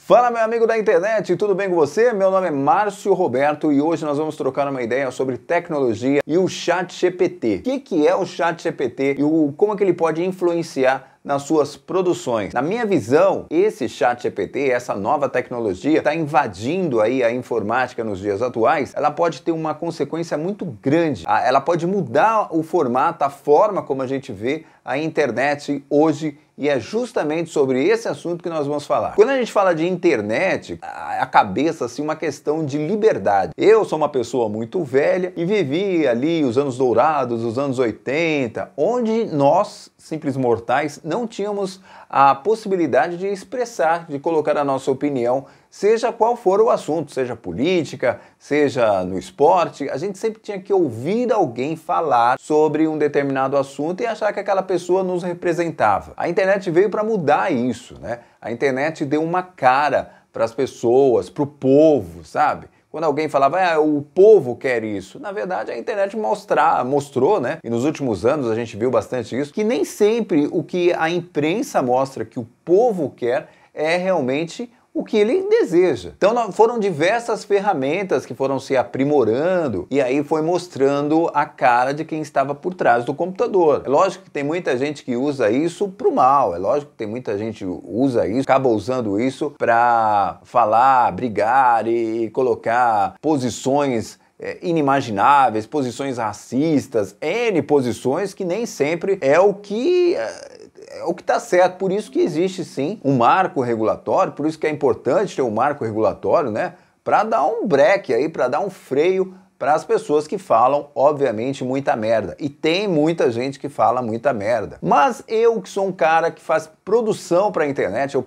Fala, meu amigo da internet, tudo bem com você? Meu nome é Márcio Roberto e hoje nós vamos trocar uma ideia sobre tecnologia e o ChatGPT. O que é o ChatGPT e como é que ele pode influenciar nas suas produções? Na minha visão, esse ChatGPT, essa nova tecnologia, está invadindo aí a informática nos dias atuais. Ela pode ter uma consequência muito grande. Ela pode mudar o formato, a forma como a gente vê a internet hoje, e é justamente sobre esse assunto que nós vamos falar. Quando a gente fala de internet, a cabeça assim uma questão de liberdade. Eu sou uma pessoa muito velha e vivi ali os anos dourados, os anos 80, onde nós, simples mortais, não tínhamos a possibilidade de expressar, de colocar a nossa opinião, seja qual for o assunto, seja política, seja no esporte. A gente sempre tinha que ouvir alguém falar sobre um determinado assunto e achar que aquela pessoa nos representava. A internet veio para mudar isso, né? A internet deu uma cara para as pessoas, para o povo, sabe? Quando alguém falava, o povo quer isso, na verdade a internet mostrou, né? E nos últimos anos a gente viu bastante isso, que nem sempre o que a imprensa mostra que o povo quer é realmente o que ele deseja. Então foram diversas ferramentas que foram se aprimorando e aí foi mostrando a cara de quem estava por trás do computador. É lógico que tem muita gente que usa isso pro mal, é lógico que tem muita gente que usa isso, acaba usando isso para falar, brigar e colocar posições inimagináveis, posições racistas, N posições que nem sempre é o que está certo. Por isso que existe sim um marco regulatório, por isso que é importante ter um marco regulatório, né? Para dar um break aí, para dar um freio para as pessoas que falam, obviamente, muita merda. E tem muita gente que fala muita merda. Mas eu que sou um cara que faz produção para a internet, eu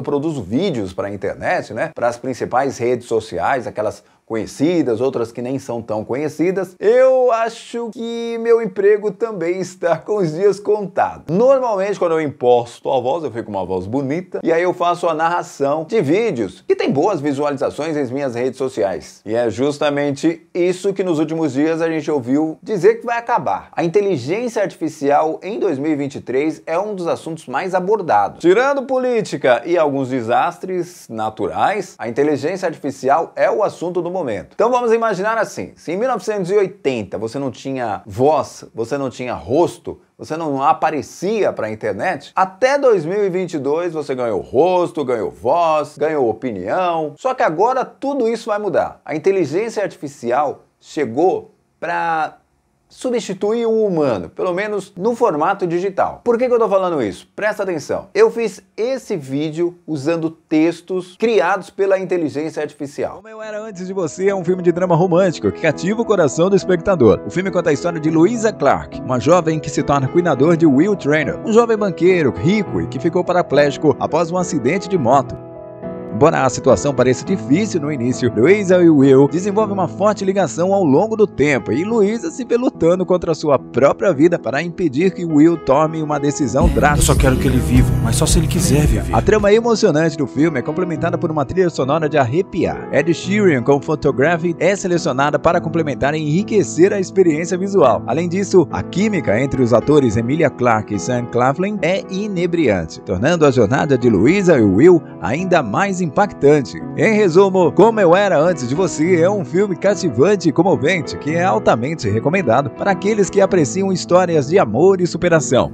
produzo vídeos para a internet, né? Para as principais redes sociais, aquelas conhecidas, outras que nem são tão conhecidas, eu acho que meu emprego também está com os dias contados. Normalmente, quando eu imposto a voz, eu fico com uma voz bonita, e aí eu faço a narração de vídeos que tem boas visualizações nas minhas redes sociais. E é justamente isso que nos últimos dias a gente ouviu dizer que vai acabar. A inteligência artificial em 2023 é um dos assuntos mais abordados. Tirando política e alguns desastres naturais, a inteligência artificial é o assunto do momento. Então vamos imaginar assim, se em 1980 você não tinha voz, você não tinha rosto, você não aparecia para a internet, até 2022 você ganhou rosto, ganhou voz, ganhou opinião, só que agora tudo isso vai mudar. A inteligência artificial chegou para substituir o humano, pelo menos no formato digital. Por que eu tô falando isso? Presta atenção. Eu fiz esse vídeo usando textos criados pela inteligência artificial. Como Eu Era Antes de Você é um filme de drama romântico que cativa o coração do espectador. O filme conta a história de Louisa Clark, uma jovem que se torna cuidador de Will Traynor, um jovem banqueiro rico e que ficou paraplégico após um acidente de moto. Embora a situação pareça difícil no início, Louisa e Will desenvolvem uma forte ligação ao longo do tempo e Louisa se vê lutando contra a sua própria vida para impedir que Will tome uma decisão drástica. Eu só quero que ele viva, mas só se ele quiser viver. A trama emocionante do filme é complementada por uma trilha sonora de arrepiar. Ed Sheeran com Photography é selecionada para complementar e enriquecer a experiência visual. Além disso, a química entre os atores Emilia Clarke e Sam Claflin é inebriante, tornando a jornada de Louisa e Will ainda mais impactante. Em resumo, Como Eu Era Antes de Você é um filme cativante e comovente que é altamente recomendado para aqueles que apreciam histórias de amor e superação.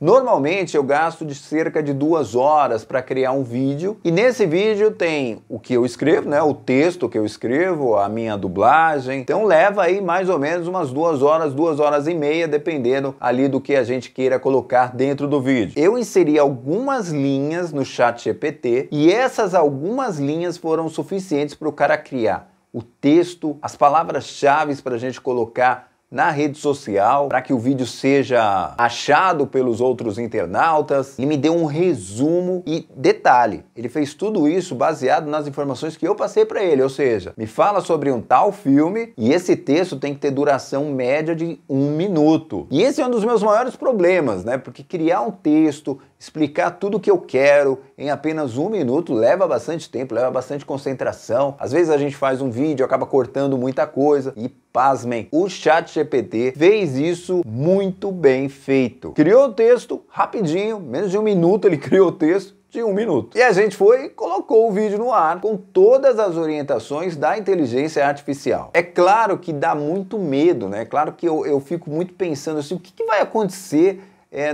Normalmente eu gasto de cerca de 2 horas para criar um vídeo e nesse vídeo tem o que eu escrevo, né, o texto que eu escrevo, a minha dublagem, então leva aí mais ou menos umas 2 horas, 2 horas e meia, dependendo ali do que a gente queira colocar dentro do vídeo. Eu inseri algumas linhas no ChatGPT e essas algumas linhas foram suficientes para o cara criar o texto, as palavras-chave para a gente colocar na rede social, para que o vídeo seja achado pelos outros internautas. Ele me deu um resumo e detalhe, ele fez tudo isso baseado nas informações que eu passei para ele, ou seja, me fala sobre um tal filme e esse texto tem que ter duração média de 1 minuto. E esse é um dos meus maiores problemas, né? Porque criar um texto, explicar tudo o que eu quero em apenas 1 minuto leva bastante tempo, leva bastante concentração. Às vezes a gente faz um vídeo, acaba cortando muita coisa e pasmem, o ChatGPT fez isso muito bem feito. Criou o texto rapidinho, menos de 1 minuto ele criou o texto, de 1 minuto. E a gente foi e colocou o vídeo no ar com todas as orientações da inteligência artificial. É claro que dá muito medo, né? É claro que eu fico muito pensando assim, o que vai acontecer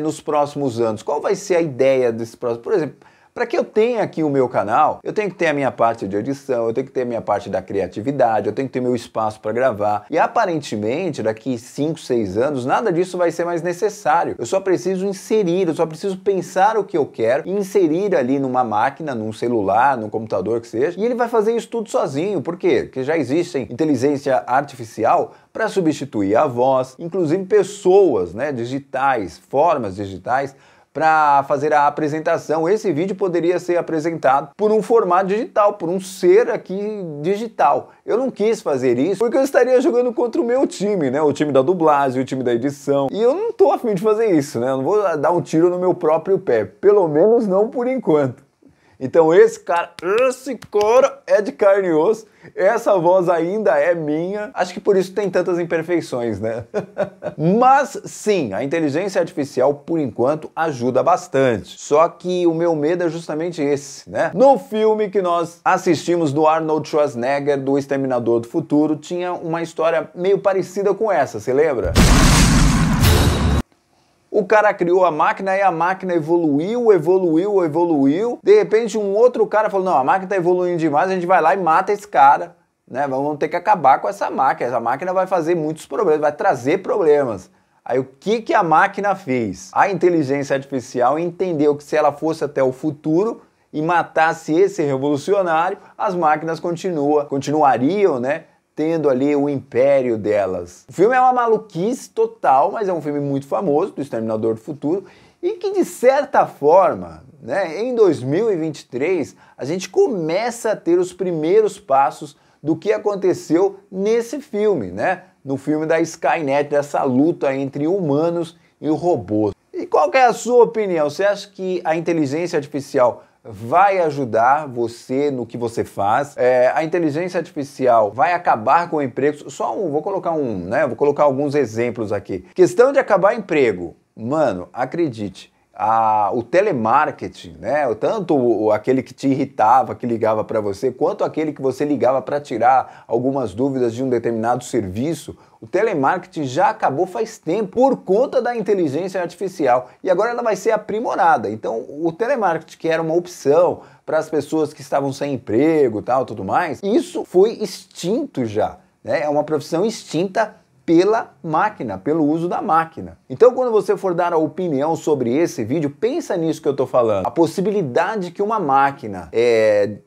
nos próximos anos? Qual vai ser a ideia desse próximo? Por exemplo, para que eu tenha aqui o meu canal, eu tenho que ter a minha parte de edição, eu tenho que ter a minha parte da criatividade, eu tenho que ter meu espaço para gravar. E aparentemente, daqui 5, 6 anos, nada disso vai ser mais necessário. Eu só preciso inserir, eu só preciso pensar o que eu quero e inserir ali numa máquina, num celular, num computador que seja, e ele vai fazer isso tudo sozinho. Por quê? Porque já existe inteligência artificial para substituir a voz, inclusive pessoas, né, digitais, formas digitais, para fazer a apresentação. Esse vídeo poderia ser apresentado por um formato digital, por um ser aqui digital. Eu não quis fazer isso porque eu estaria jogando contra o meu time, né? O time da dublagem, o time da edição. E eu não tô a fim de fazer isso, né? Eu não vou dar um tiro no meu próprio pé. Pelo menos não por enquanto. Então esse cara é de carne e osso, essa voz ainda é minha, acho que por isso tem tantas imperfeições, né? Mas sim, a inteligência artificial, por enquanto, ajuda bastante. Só que o meu medo é justamente esse, né? No filme que nós assistimos do Arnold Schwarzenegger, do Exterminador do Futuro, tinha uma história meio parecida com essa, você lembra? O cara criou a máquina e a máquina evoluiu. De repente um outro cara falou, não, a máquina está evoluindo demais, a gente vai lá e mata esse cara, né? Vamos ter que acabar com essa máquina vai fazer muitos problemas, vai trazer problemas. Aí o que a máquina fez? A inteligência artificial entendeu que se ela fosse até o futuro e matasse esse revolucionário, as máquinas continuariam, né? Tendo ali o império delas. O filme é uma maluquice total, mas é um filme muito famoso, do Exterminador do Futuro, e que de certa forma, né, em 2023, a gente começa a ter os primeiros passos do que aconteceu nesse filme, né? No filme da Skynet, dessa luta entre humanos e robôs. E qual que é a sua opinião? Você acha que a inteligência artificial vai ajudar você no que você faz? A inteligência artificial vai acabar com o emprego? Vou colocar alguns exemplos aqui. Questão de acabar emprego. Mano, acredite, o telemarketing, né? Tanto aquele que te irritava, que ligava para você, quanto aquele que você ligava para tirar algumas dúvidas de um determinado serviço, o telemarketing já acabou faz tempo por conta da inteligência artificial e agora ela vai ser aprimorada. Então, o telemarketing, que era uma opção para as pessoas que estavam sem emprego, tudo mais, isso foi extinto já, né? É uma profissão extinta pela máquina, pelo uso da máquina. Então, quando você for dar a opinião sobre esse vídeo, pensa nisso que eu tô falando. A possibilidade que uma máquina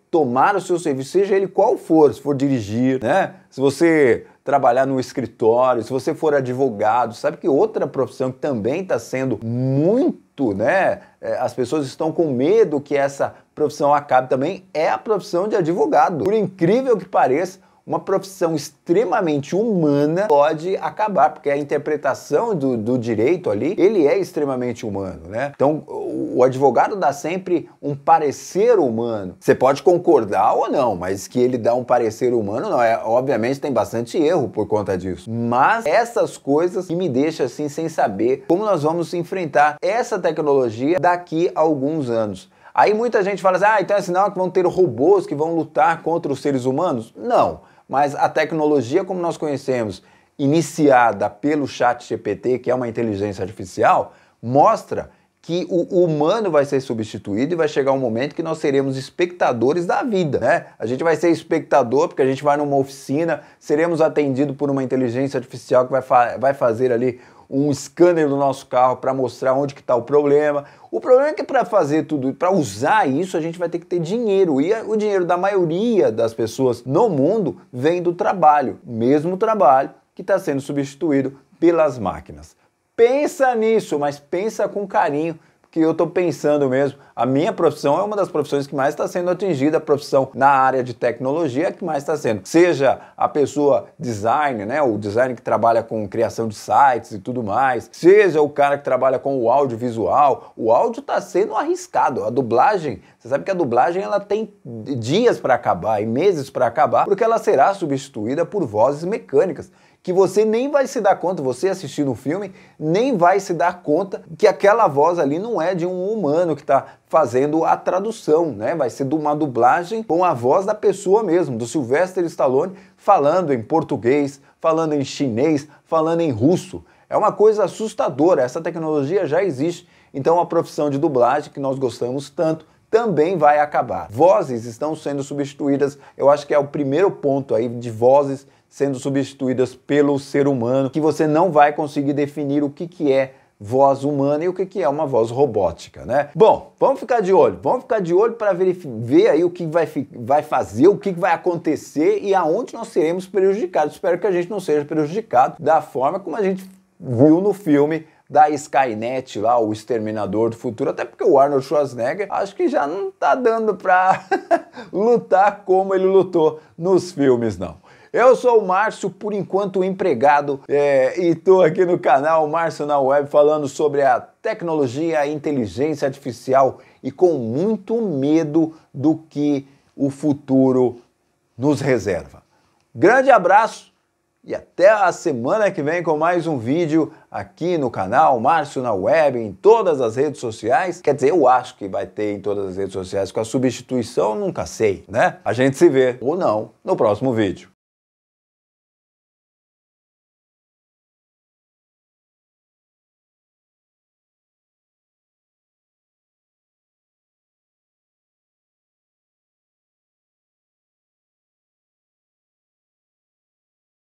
tomar o seu serviço, seja ele qual for, se for dirigir, né? Se você trabalhar no escritório, se você for advogado, sabe que outra profissão que também está sendo muito, né? As pessoas estão com medo que essa profissão acabe também, é a profissão de advogado. Por incrível que pareça, uma profissão extremamente humana pode acabar, porque a interpretação do direito ali, ele é extremamente humano, né? Então, o advogado dá sempre um parecer humano. Você pode concordar ou não, mas que ele dá um parecer humano, não é? Obviamente tem bastante erro por conta disso. Mas essas coisas que me deixam assim sem saber como nós vamos enfrentar essa tecnologia daqui a alguns anos. Aí muita gente fala assim, então é sinal que vão ter robôs que vão lutar contra os seres humanos? Não. Mas a tecnologia como nós conhecemos, iniciada pelo ChatGPT, que é uma inteligência artificial, mostra que o humano vai ser substituído e vai chegar um momento que nós seremos espectadores da vida, né? A gente vai ser espectador porque a gente vai numa oficina, seremos atendidos por uma inteligência artificial que vai fazer ali um scanner do nosso carro para mostrar onde que está o problema. O problema é que para fazer tudo, para usar isso, a gente vai ter que ter dinheiro. E o dinheiro da maioria das pessoas no mundo vem do trabalho. Mesmo trabalho que está sendo substituído pelas máquinas. Pensa nisso, mas pensa com carinho, que eu estou pensando mesmo. A minha profissão é uma das profissões que mais está sendo atingida, a profissão na área de tecnologia que mais está sendo. Seja a pessoa design, né, o design que trabalha com criação de sites e tudo mais, seja o cara que trabalha com o audiovisual, o áudio está sendo arriscado. A dublagem, você sabe que a dublagem ela tem dias para acabar e meses para acabar, porque ela será substituída por vozes mecânicas. que você nem vai se dar conta, você assistindo o filme, nem vai se dar conta que aquela voz ali não é de um humano que está fazendo a tradução, né? Vai ser de uma dublagem com a voz da pessoa mesmo, do Sylvester Stallone, falando em português, falando em chinês, falando em russo. É uma coisa assustadora, essa tecnologia já existe, então a profissão de dublagem, que nós gostamos tanto, também vai acabar. Vozes estão sendo substituídas, eu acho que é o primeiro ponto aí de vozes sendo substituídas pelo ser humano, que você não vai conseguir definir o que é voz humana e o que é uma voz robótica, né? Bom, vamos ficar de olho para ver aí o que vai fazer, o que vai acontecer e aonde nós seremos prejudicados. Espero que a gente não seja prejudicado da forma como a gente viu no filme da Skynet lá, o Exterminador do Futuro, até porque o Arnold Schwarzenegger acho que já não tá dando pra lutar como ele lutou nos filmes, não. Eu sou o Márcio, por enquanto empregado, e tô aqui no canal Márcio na Web falando sobre a tecnologia, a inteligência artificial e com muito medo do que o futuro nos reserva. Grande abraço e até a semana que vem com mais um vídeo aqui no canal Márcio na Web, em todas as redes sociais. Quer dizer, eu acho que vai ter em todas as redes sociais, com a substituição nunca sei, né? A gente se vê, ou não, no próximo vídeo.